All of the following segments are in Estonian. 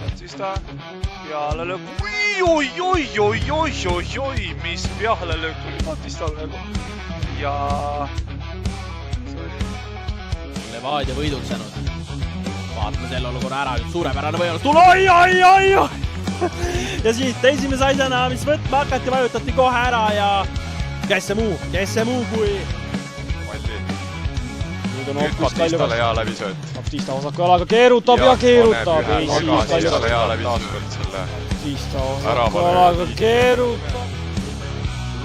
Batista peale löök. Oi, mis peale löök tuli Batistal nagu. Ja... Levadia võiduksanud. Vaatame selle olukorra ära, suurepärane võimalus tulla, oi! Ja siit esimese asjana, mis võtma hakati, vajutati kohe ära ja kes see muu kui... Malli. Nüüd Batistale hea läbisööt. Batista vasaku jalaga keerutab ja keerutab. Batistale hea läbisööt selle. Batista vasaku jalaga keerutab.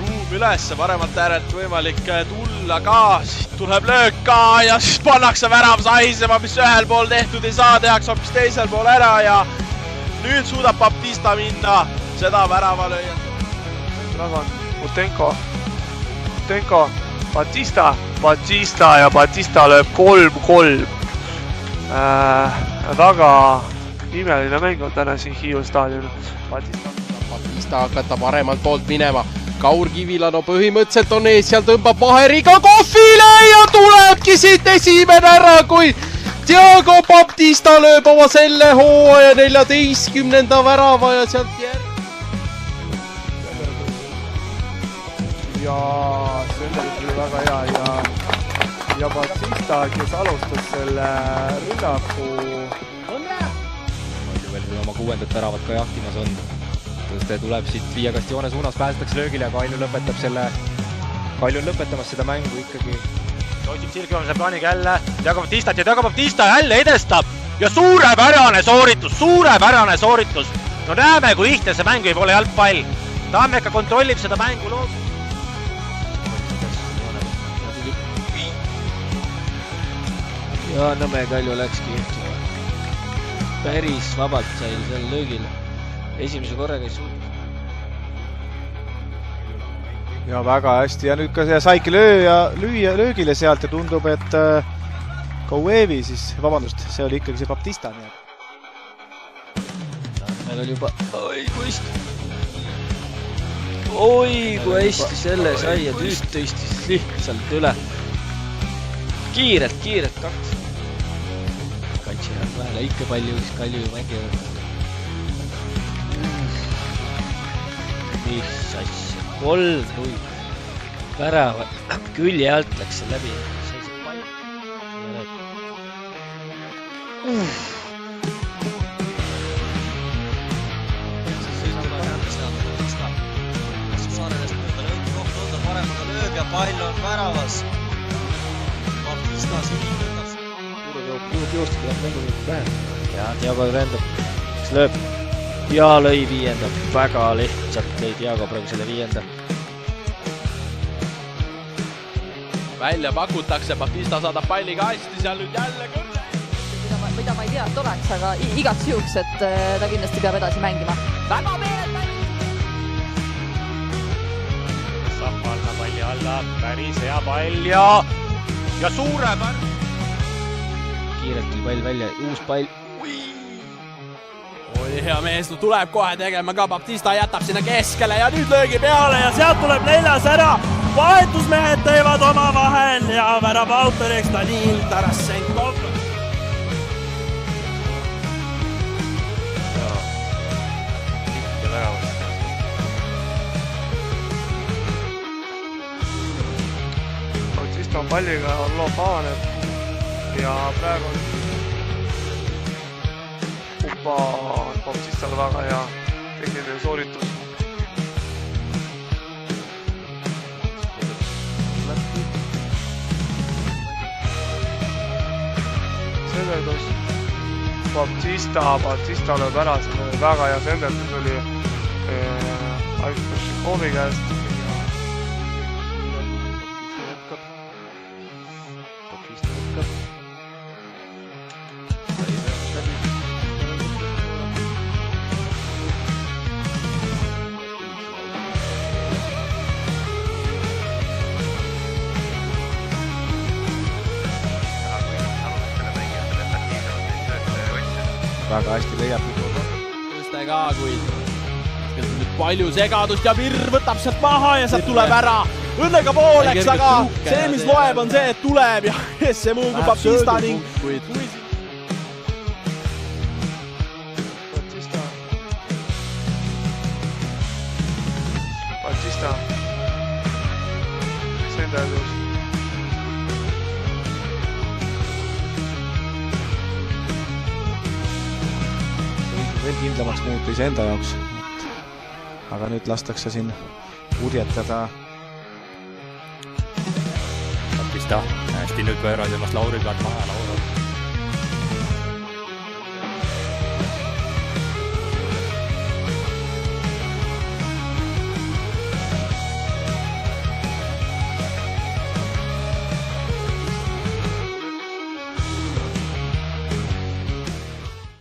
Ruum ülesse, paremalt äärelt võimalik tulla ka, siit tuleb löök ka ja siis pannakse värav sahisema, mis ühel pool tehtud ei saa, tehakse hoopis teisel pool ära ja nüüd suudab Batista minna seda värava lööja. Dragan, Utenko, Batista ja Batista lööb 3-3. Väga imeline mäng on täna siin Hiiu staadion. Batista hakata paremalt poolt minema. Kaur Kivilano põhimõtteliselt on ees, seal tõmbab Maheriga kohvile ja tulebki siit esimene ära, kui Thiago Batista lööb oma selle hooaja 14. värava ja sealt järg. Ja selle tuli väga hea ja Batista, kes alustas selle rünnaku. Palju veel oma 6. väravat ka jahtimas on. Tõste tuleb siit viiekasti joone suunas, pääsetakse löögile ja Kalju on lõpetamas seda mängu ikkagi. Otsib Silkjoonse plaaniga jälle Thiago Batistat ja Thiago Batista jälle edestab ja suurepärane sooritus. No näeme, kui lihtne see mäng ei ole jalgpall. Tammeka kontrollib seda mängu loog. Ja Nõmme Kalju läkski päris vabalt sai seal löögil. Esimese korraga ei suunud. Ja väga hästi ja nüüd ka see saiki lüüa löögile sealt ja tundub, et Kauevi siis, vabandust, see oli ikkagi see Batista. Meil oli juba, oi kui hästi selle sai ja tüüst tõstis lihtsalt üle. Kiirelt 2. Katsi läheb vahele ikka palju, siis Kalju mängivad. Mis asja, 3-0. Värava külje alt läks see läbi. Saarelest mööda lööki koht on ta paremaga lööb ja pall on väravas. Batista siin võtab. Puudub joostada ja mängu nüüd vähem. Ja Thiago rändab, kes lööb. Ja lõi 5. Väga lihtsalt lõi Thiago praegu selle 5. Välja pakutakse, Batista saadab palliga hästi, seal nüüd jälle kõrge. Mida ma ei tea, et oleks, aga igaks juhuks, et ta kindlasti peab edasi mängima. Väga meeled mängib! Saab panna palli alla, päris hea pall ja suurepärane. Kiirelt tuli pall välja, uus pall. Oli hea mees, tuleb kohe tegema ka, Batista jätab sinna keskele ja nüüd löögi peale ja sealt tuleb 4. ära. Vahetusmehed teevad oma vahel ja värab autoriks Danil Tarasenkov. Batista on palliga, loob avaneb ja praegu on Batistal väga hea tehniline sooritus. Senderdus Batista lööb ära selle väga hea senderdus oli Aistus Šikovi käest. Väga hästi leiab Tõste ka, kuid nüüd palju segadust ja Virr võtab sealt maha ja sealt tuleb ära. Õnnega pooleks, aga see, mis loeb, on see, et tuleb ja kes see muu kui Batista ning Batista. See enda edus. Veel kindlamaks muuta iseenda jaoks. Aga nüüd lastakse siin urjetada. Batista hästi nüüd pööras ennast Lauri pealt maha. Lauri